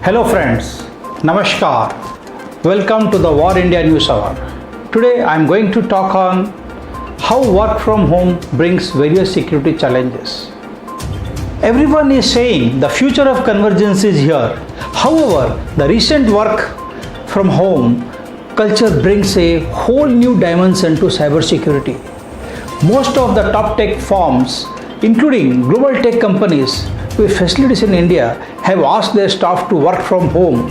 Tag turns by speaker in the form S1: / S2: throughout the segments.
S1: Hello friends, Namaskar. Welcome to the War India News Hour. Today I am going to talk on how work from home brings various security challenges. Everyone is saying the future of convergence is here. However, the recent work from home culture brings a whole new dimension to cybersecurity. Most of the top tech firms, including global tech companies with facilities in India, have asked their staff to work from home.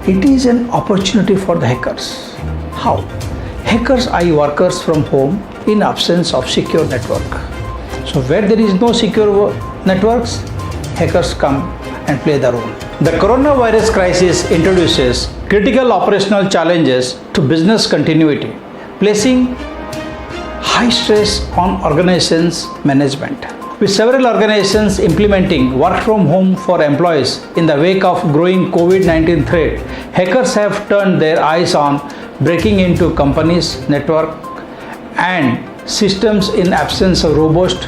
S1: It is an opportunity for the hackers. How? Hackers eye workers from home in absence of secure network. So where there is no secure networks, hackers come and play the role. The coronavirus crisis introduces critical operational challenges to business continuity, placing high stress on organizations management. With several organizations implementing work from home for employees in the wake of growing COVID-19 threat, hackers have turned their eyes on breaking into companies' network and systems in absence of robust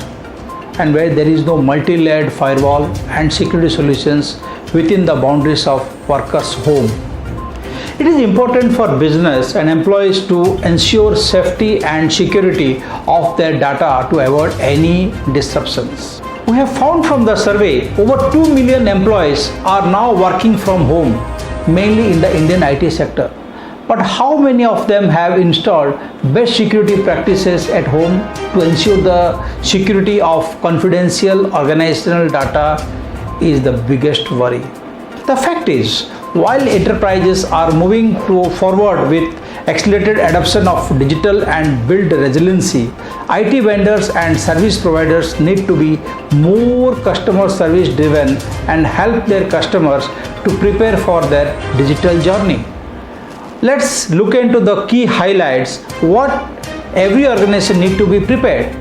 S1: and where there is no multi-layered firewall and security solutions within the boundaries of workers' home. It is important for business and employees to ensure safety and security of their data to avoid any disruptions. We have found from the survey over 2 million employees are now working from home, mainly in the Indian IT sector. But how many of them have installed best security practices at home to ensure the security of confidential organizational data is the biggest worry. The fact is, while enterprises are moving forward with accelerated adoption of digital and build resiliency, IT vendors and service providers need to be more customer service driven and help their customers to prepare for their digital journey. Let's look into the key highlights what every organization need to be prepared.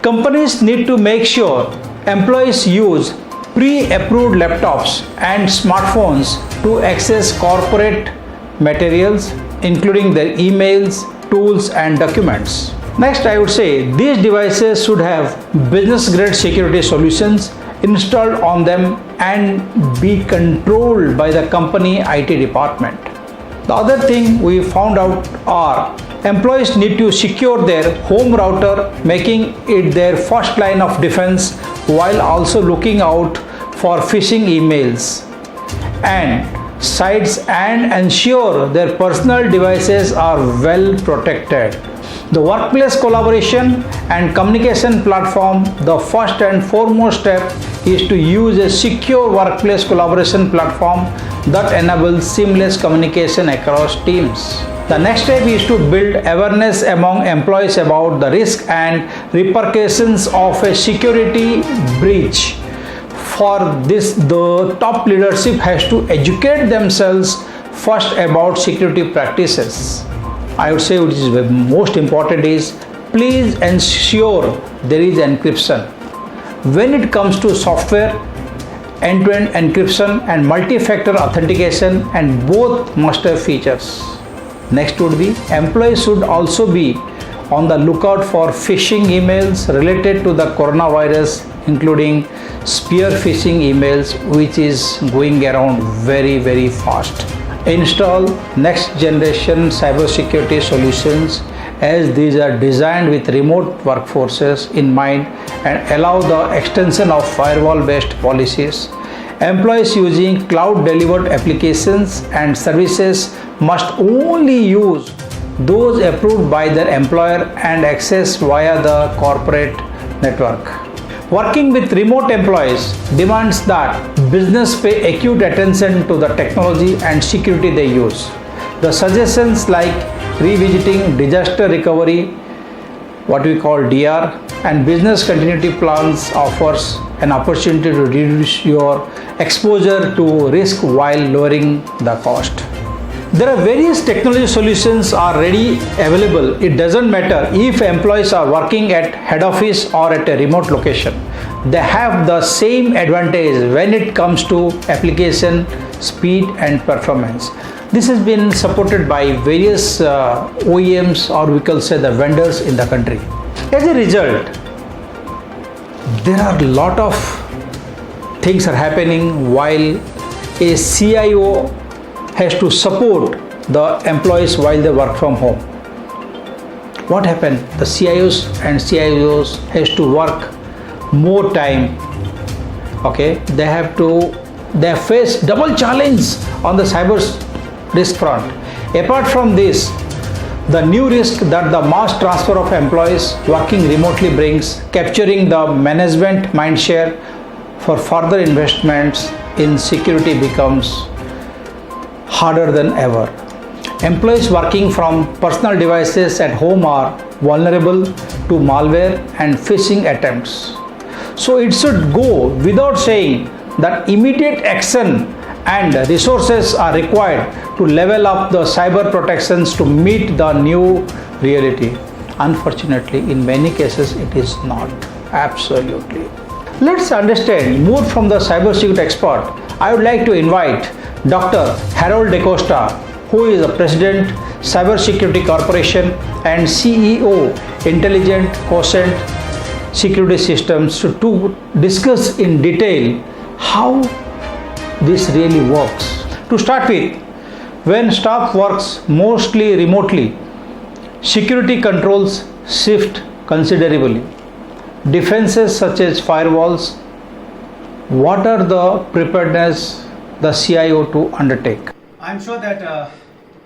S1: Companies need to make sure employees use pre-approved laptops and smartphones to access corporate materials, including their emails, tools, and documents. Next, I would say these devices should have business-grade security solutions installed on them and be controlled by the company IT department. The other thing we found out are employees need to secure their home router, making it their first line of defense while also looking out for phishing emails and sites and ensure their personal devices are well protected. The workplace collaboration and communication platform, the first and foremost step is to use a secure workplace collaboration platform that enables seamless communication across teams. The next step is to build awareness among employees about the risk and repercussions of a security breach. For this, the top leadership has to educate themselves first about security practices. I would say what is the most important is please ensure there is encryption. When it comes to software, end-to-end encryption and multi-factor authentication, and both must have features. Next would be employees should also be on the lookout for phishing emails related to the coronavirus, including spear phishing emails, which is going around very fast. Install next generation cybersecurity solutions as these are designed with remote workforces in mind and allow the extension of firewall based policies. Employees using cloud delivered applications and services must only use those approved by their employer and access via the corporate network. Working with remote employees demands that business pay acute attention to the technology and security they use. The suggestions like revisiting disaster recovery, what we call DR, and business continuity plans offers an opportunity to reduce your exposure to risk while lowering the cost. There are various technology solutions are ready available. It doesn't matter if employees are working at head office or at a remote location. They have the same advantage when it comes to application, speed and performance. This has been supported by various OEMs, or we can say the vendors in the country. As a result, there are a lot of things are happening while a CIO has to support the employees while they work from home. What happened? The CIOs and CIOs has to work more time. Okay, they have faced double challenge on the cyber risk front. Apart from this, the new risk that the mass transfer of employees working remotely brings, capturing the management mindshare for further investments in security becomes harder than ever. Employees working from personal devices at home are vulnerable to malware and phishing attempts. So it should go without saying that immediate action and resources are required to level up the cyber protections to meet the new reality. Unfortunately, in many cases, it is not. Absolutely. Let's understand more from the cybersecurity expert. I would like to invite Dr. Harold DaCosta, who is the President, Cybersecurity Corporation and CEO, Intelligent Quotient Security Systems, to discuss in detail how this really works. To start with, when staff works mostly remotely, security controls shift considerably. Defenses such as firewalls, what are the preparedness the CIO to undertake?
S2: I'm sure that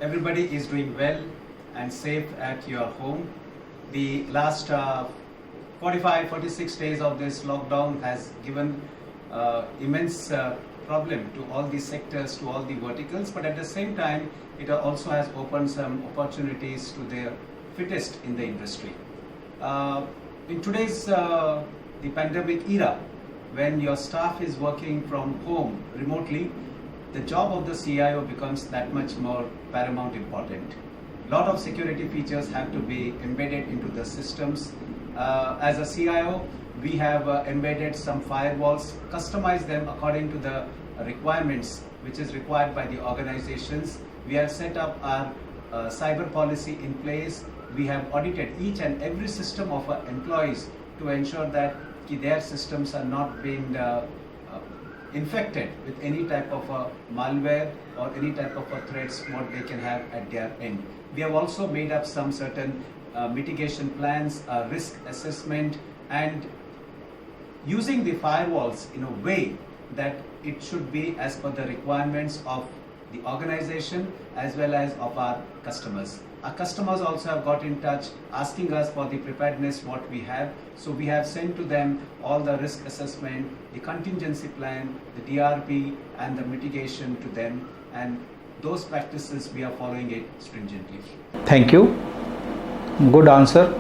S2: everybody is doing well and safe at your home. The last 46 days of this lockdown has given immense problem to all the sectors, to all the verticals, but at the same time it also has opened some opportunities to the fittest in the industry. In today's the pandemic era, when your staff is working from home remotely, the job of the CIO becomes that much more paramount important. A lot of security features have to be embedded into the systems. As a CIO, we have embedded some firewalls, customized them according to the requirements which is required by the organizations. We have set up our cyber policy in place. We have audited each and every system of our employees to ensure that their systems are not being infected with any type of malware or any type of threats what they can have at their end. We have also made up some certain mitigation plans, risk assessment, and using the firewalls in a way that it should be as per the requirements of the organization as well as of our customers. Our customers also have got in touch asking us for the preparedness what we have. So we have sent to them all the risk assessment, the contingency plan, the DRP and the mitigation to them, and those practices we are following it stringently.
S1: Thank you. Good answer.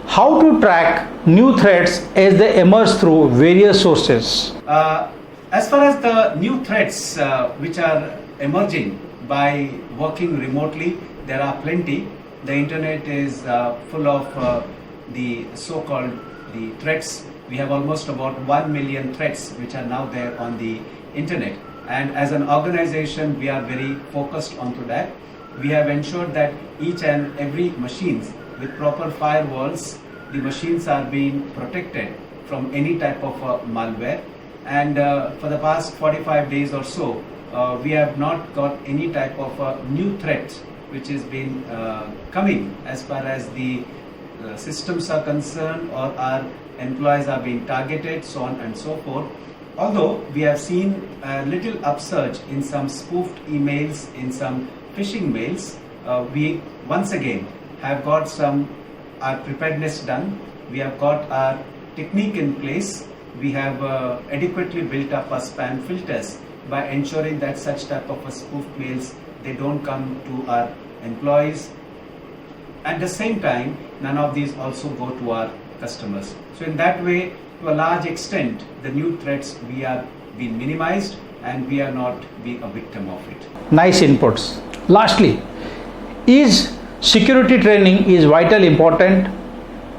S1: How to track new threats as they emerge through various sources?
S2: As far as the new threats which are emerging by working remotely, there are plenty. The internet is full of the so-called the threats. We have almost about 1 million threats which are now there on the internet. And as an organization, we are very focused onto that. We have ensured that each and every machines with proper firewalls, the machines are being protected from any type of malware. And for the past 45 days or so, we have not got any type of new threat which has been coming as far as the systems are concerned, or our employees are being targeted, so on and so forth. Although we have seen a little upsurge in some spoofed emails, in some phishing mails, we once again have got our preparedness done. We have got our technique in place. We have adequately built up our spam filters by ensuring that such type of spoofed mails, they don't come to our employees. At the same time, none of these also go to our customers. So in that way, to a large extent, the new threats we are being minimized and we are not being a victim of it.
S1: Nice inputs. Lastly, is security training is vital important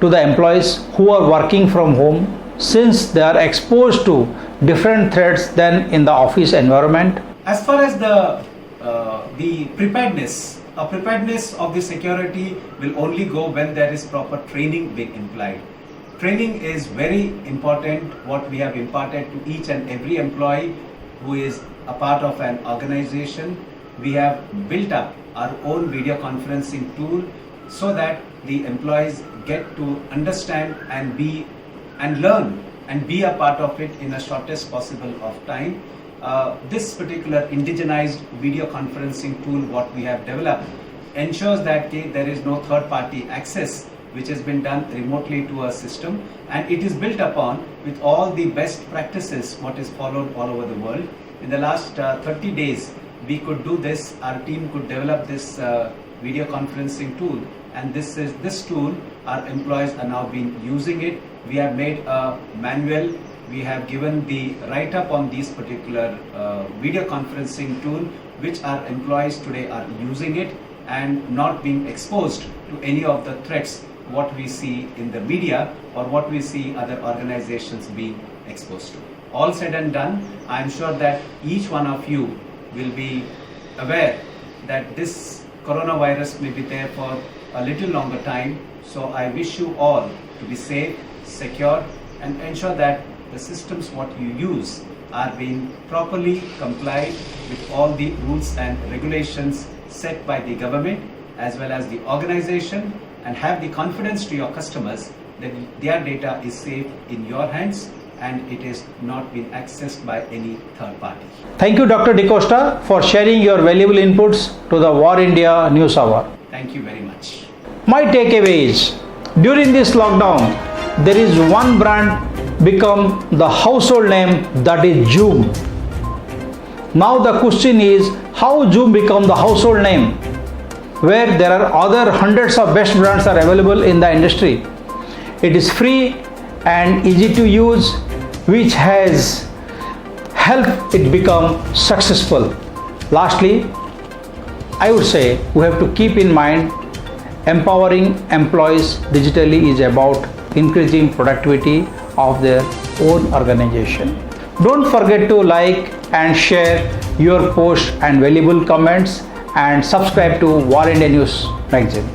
S1: to the employees who are working from home, since they are exposed to different threats than in the office environment?
S2: As far as the preparedness of the security will only go when there is proper training being implied. Training is very important, what we have imparted to each and every employee who is a part of an organization, we have built up our own video conferencing tool so that the employees get to understand and learn and be a part of it in the shortest possible of time. This particular indigenized video conferencing tool what we have developed ensures that there is no third party access which has been done remotely to a system, and it is built upon with all the best practices what is followed all over the world. In the last 30 days we could do this, our team could develop this video conferencing tool, and this tool our employees are now been using it. We have made a manual, we have given the write-up on these particular video conferencing tool which our employees today are using it and not being exposed to any of the threats what we see in the media or what we see other organizations being exposed to. All said and done, I am sure that each one of you will be aware that this coronavirus may be there for a little longer time. So I wish you all to be safe, secure, and ensure that the systems what you use are being properly complied with all the rules and regulations set by the government as well as the organization, and have the confidence to your customers that their data is safe in your hands and it is not being accessed by any third party.
S1: Thank you, Dr. D'Costa, for sharing your valuable inputs to the War India News Hour.
S2: Thank you very much.
S1: My takeaway is, during this lockdown, there is one brand become the household name, that is Zoom. Now the question is, how Zoom become the household name, where there are other hundreds of best brands are available in the industry. It is free and easy to use, which has helped it become successful. Lastly, I would say we have to keep in mind empowering employees digitally is about increasing productivity of their own organization. Don't forget to like and share your posts and valuable comments, and subscribe to War India News magazine.